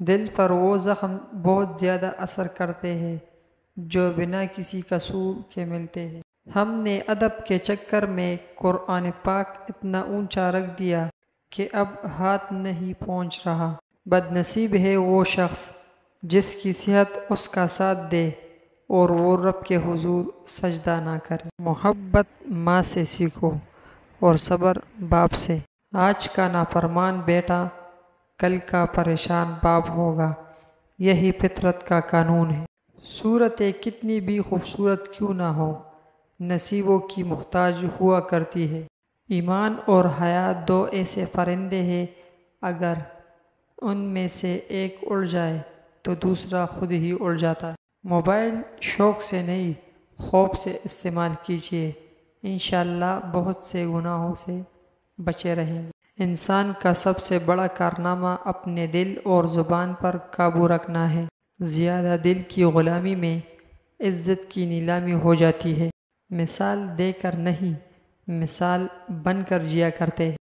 دل پر وہ زخم بہت زیادہ اثر کرتے ہیں جو بنا کسی قصور کے ملتے ہیں۔ ہم نے ادب کے چکر میں قرآن پاک اتنا اونچا رکھ دیا کہ اب ہاتھ نہیں پہنچ رہا۔ بد نصیب ہے وہ شخص جس کی صحت اس کا ساتھ دے اور وہ رب کے حضور سجدہ نہ کرے۔ محبت ماں سے سیکھو اور صبر باپ سے۔ آج کا نافرمان بیٹا کل کا پریشان باپ ہوگا، یہی فطرت کا قانون ہے۔ صورتیں کتنی بھی خوبصورت کیوں نہ ہو، نصیبوں کی محتاج ہوا کرتی ہے۔ ایمان اور حیا دو ایسے پرندے ہیں، اگر ان میں سے ایک اڑ جائے تو دوسرا خود ہی اڑ جاتا ہے۔ موبائل شوق سے نہیں، خوف سے استعمال کیجیے، انشاءاللہ بہت سے گناہوں سے بچے رہیں گے۔ انسان کا سب سے بڑا کارنامہ اپنے دل اور زبان پر قابو رکھنا ہے۔ زیادہ دل کی غلامی میں عزت کی نیلامی ہو جاتی ہے۔ مثال دے کر نہیں، مثال بن کر جیا کرتے ہیں۔